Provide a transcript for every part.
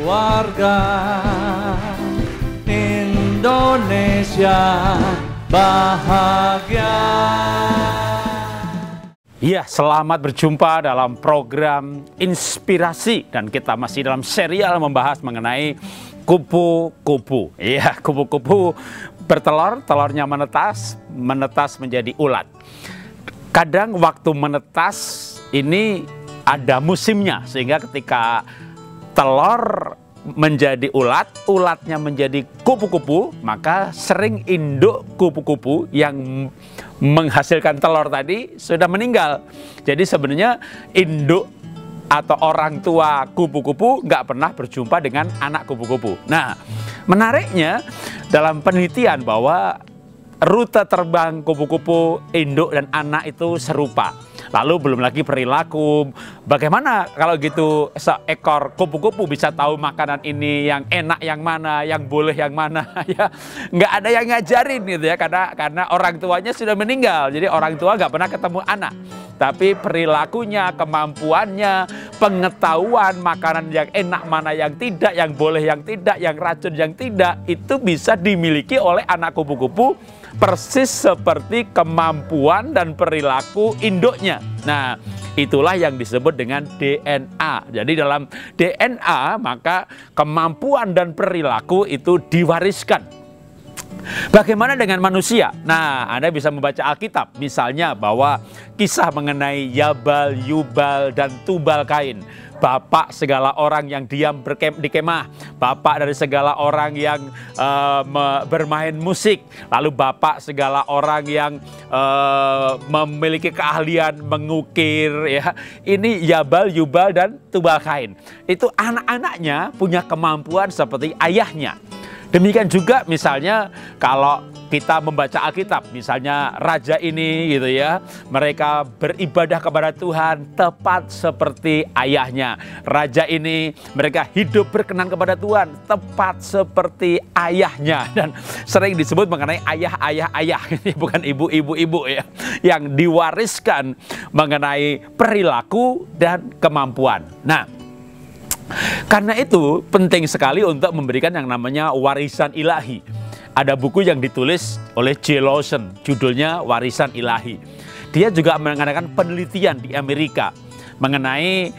Keluarga Indonesia bahagia. Ya, selamat berjumpa dalam program Inspirasi, dan kita masih dalam serial membahas mengenai kupu-kupu. Ya, kupu-kupu bertelur, telurnya menetas menjadi ulat. Kadang waktu menetas ini ada musimnya, sehingga ketika telur menjadi ulat, ulatnya menjadi kupu-kupu, maka sering induk kupu-kupu yang menghasilkan telur tadi sudah meninggal. Jadi sebenarnya induk atau orang tua kupu-kupu nggak pernah berjumpa dengan anak kupu-kupu. Nah, menariknya dalam penelitian bahwa rute terbang kupu-kupu induk dan anak itu serupa. Lalu belum lagi perilaku. Bagaimana kalau gitu seekor kupu-kupu bisa tahu makanan ini yang enak yang mana, yang boleh yang mana? Ya, nggak ada yang ngajarin gitu ya, karena orang tuanya sudah meninggal. Jadi orang tua nggak pernah ketemu anak. Tapi perilakunya, kemampuannya, pengetahuan makanan yang enak mana yang tidak, yang boleh yang tidak, yang racun yang tidak, itu bisa dimiliki oleh anak kupu-kupu persis seperti kemampuan dan perilaku induknya. Nah, itulah yang disebut dengan DNA. Jadi dalam DNA maka kemampuan dan perilaku itu diwariskan. Bagaimana dengan manusia? Nah, Anda bisa membaca Alkitab, misalnya bahwa kisah mengenai Yabal, Yubal, dan Tubal Kain. Bapak segala orang yang diam di kemah, bapak dari segala orang yang bermain musik, lalu bapak segala orang yang memiliki keahlian mengukir. Ya, ini Yabal, Yubal, dan Tubal Kain. Itu anak-anaknya punya kemampuan seperti ayahnya. Demikian juga misalnya kalau kita membaca Alkitab, misalnya raja ini gitu ya, mereka beribadah kepada Tuhan tepat seperti ayahnya. Raja ini mereka hidup berkenan kepada Tuhan tepat seperti ayahnya, dan sering disebut mengenai ayah, bukan ibu ya, yang diwariskan mengenai perilaku dan kemampuan. Nah, karena itu penting sekali untuk memberikan yang namanya warisan ilahi. Ada buku yang ditulis oleh J. Lawson, judulnya Warisan Ilahi. Dia juga mengadakan penelitian di Amerika mengenai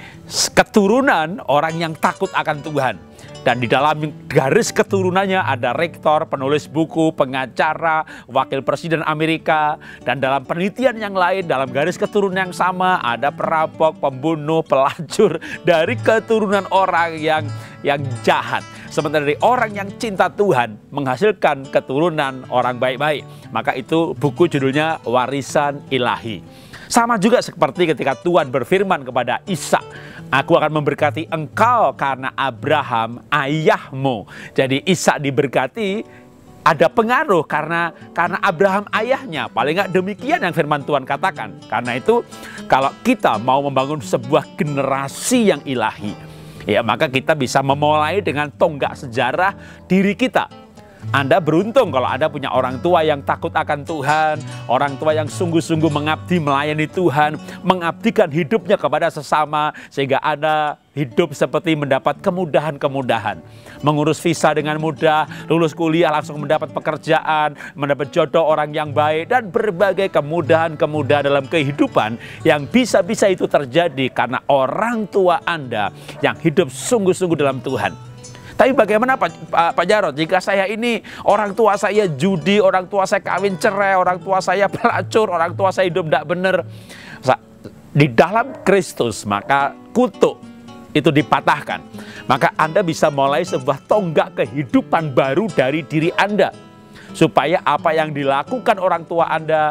keturunan orang yang takut akan Tuhan. Dan di dalam garis keturunannya ada rektor, penulis buku, pengacara, wakil presiden Amerika. Dan dalam penelitian yang lain, dalam garis keturunan yang sama, ada perampok, pembunuh, pelacur, dari keturunan orang yang jahat. Sementara dari orang yang cinta Tuhan menghasilkan keturunan orang baik-baik. Maka itu buku judulnya Warisan Ilahi. Sama juga seperti ketika Tuhan berfirman kepada Ishak, "Aku akan memberkati engkau karena Abraham ayahmu." Jadi Ishak diberkati ada pengaruh karena Abraham ayahnya. Paling nggak demikian yang firman Tuhan katakan. Karena itu kalau kita mau membangun sebuah generasi yang ilahi, ya maka kita bisa memulai dengan tonggak sejarah diri kita. Anda beruntung kalau Anda punya orang tua yang takut akan Tuhan, orang tua yang sungguh-sungguh mengabdi melayani Tuhan, mengabdikan hidupnya kepada sesama, sehingga Anda hidup seperti mendapat kemudahan-kemudahan. Mengurus visa dengan mudah, lulus kuliah langsung mendapat pekerjaan, mendapat jodoh orang yang baik, dan berbagai kemudahan-kemudahan dalam kehidupan yang bisa-bisa itu terjadi karena orang tua Anda yang hidup sungguh-sungguh dalam Tuhan. Tapi bagaimana Pak Jarod, jika saya ini orang tua saya judi, orang tua saya kawin cerai, orang tua saya pelacur, orang tua saya hidup tidak benar. Di dalam Kristus maka kutuk itu dipatahkan. Maka Anda bisa mulai sebuah tonggak kehidupan baru dari diri Anda. Supaya apa yang dilakukan orang tua Anda,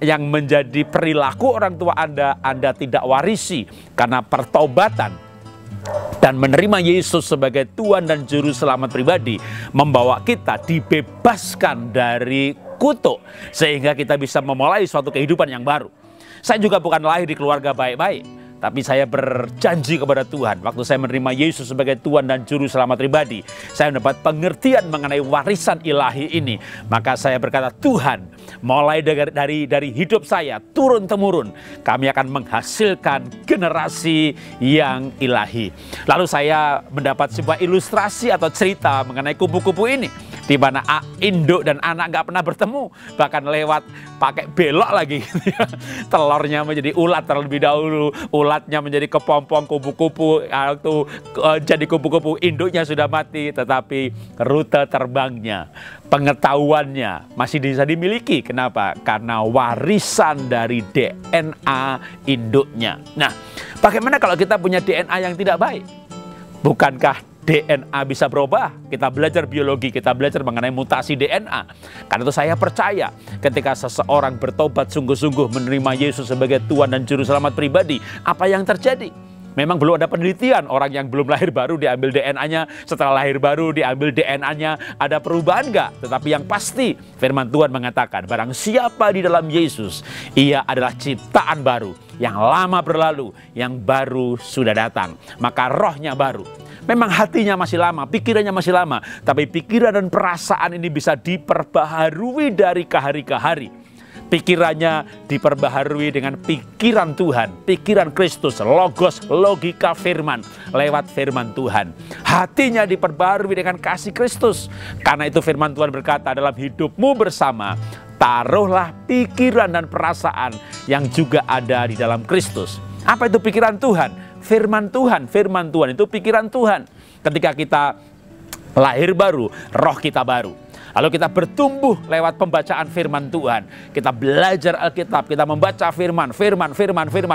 yang menjadi perilaku orang tua Anda tidak warisi. Karena pertobatan dan menerima Yesus sebagai Tuhan dan Juru Selamat pribadi membawa kita dibebaskan dari kutuk, sehingga kita bisa memulai suatu kehidupan yang baru. Saya juga bukan lahir di keluarga baik-baik, tapi saya berjanji kepada Tuhan. Waktu saya menerima Yesus sebagai Tuhan dan Juru Selamat pribadi, saya mendapat pengertian mengenai warisan ilahi ini. Maka saya berkata, Tuhan, mulai dari hidup saya turun-temurun, kami akan menghasilkan generasi yang ilahi. Lalu saya mendapat sebuah ilustrasi atau cerita mengenai kupu-kupu ini, di mana induk dan anak nggak pernah bertemu, bahkan lewat pakai belok lagi. Telurnya menjadi ulat terlebih dahulu, ulatnya menjadi kepompong kupu-kupu, jadi kupu-kupu induknya sudah mati, tetapi rute terbangnya, pengetahuannya masih bisa dimiliki. Kenapa? Karena warisan dari DNA induknya. Nah, bagaimana kalau kita punya DNA yang tidak baik? Bukankah DNA bisa berubah? Kita belajar biologi, kita belajar mengenai mutasi DNA. Karena itu saya percaya ketika seseorang bertobat sungguh-sungguh menerima Yesus sebagai Tuhan dan Juru Selamat pribadi, apa yang terjadi? Memang belum ada penelitian orang yang belum lahir baru diambil DNA-nya, setelah lahir baru diambil DNA-nya, ada perubahan nggak? Tetapi yang pasti firman Tuhan mengatakan, barang siapa di dalam Yesus, ia adalah ciptaan baru. Yang lama berlalu, yang baru sudah datang. Maka rohnya baru. Memang hatinya masih lama, pikirannya masih lama, tapi pikiran dan perasaan ini bisa diperbaharui dari ke hari ke hari. Pikirannya diperbaharui dengan pikiran Tuhan, pikiran Kristus, logos, logika firman, lewat firman Tuhan. Hatinya diperbaharui dengan kasih Kristus. Karena itu firman Tuhan berkata, dalam hidupmu bersama, taruhlah pikiran dan perasaan yang juga ada di dalam Kristus. Apa itu pikiran Tuhan? Firman Tuhan, firman Tuhan itu pikiran Tuhan. Ketika kita lahir baru, roh kita baru. Lalu kita bertumbuh lewat pembacaan firman Tuhan. Kita belajar Alkitab, kita membaca firman,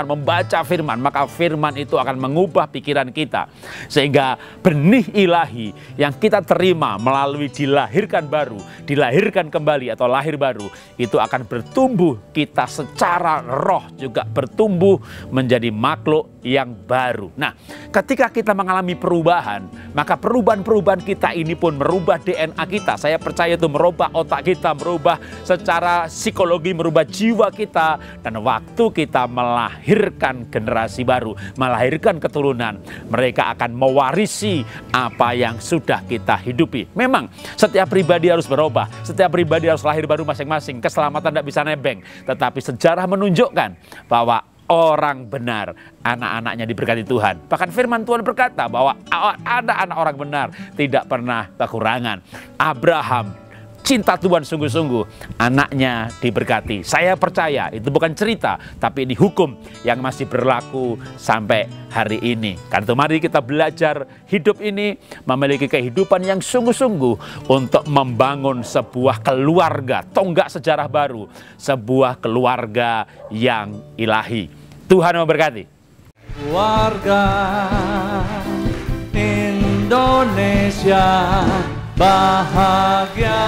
membaca firman. Maka firman itu akan mengubah pikiran kita. Sehingga benih ilahi yang kita terima melalui dilahirkan baru, dilahirkan kembali atau lahir baru, itu akan bertumbuh, kita secara roh juga bertumbuh menjadi makhluk yang baru. Nah, ketika kita mengalami perubahan, maka perubahan-perubahan kita ini pun merubah DNA kita. Saya percaya itu merubah otak kita, merubah secara psikologi, merubah jiwa kita. Dan waktu kita melahirkan generasi baru, melahirkan keturunan, mereka akan mewarisi apa yang sudah kita hidupi. Memang setiap pribadi harus berubah, setiap pribadi harus lahir baru masing-masing. Keselamatan tidak bisa nebeng. Tetapi sejarah menunjukkan bahwa orang benar, anak-anaknya diberkati Tuhan. Bahkan firman Tuhan berkata bahwa ada anak orang benar tidak pernah kekurangan. Abraham cinta Tuhan sungguh-sungguh, anaknya diberkati. Saya percaya itu bukan cerita, tapi ini hukum yang masih berlaku sampai hari ini. Karena itu mari kita belajar hidup ini, memiliki kehidupan yang sungguh-sungguh untuk membangun sebuah keluarga, tonggak sejarah baru, sebuah keluarga yang ilahi. Tuhan memberkati. Keluarga Indonesia bahagia.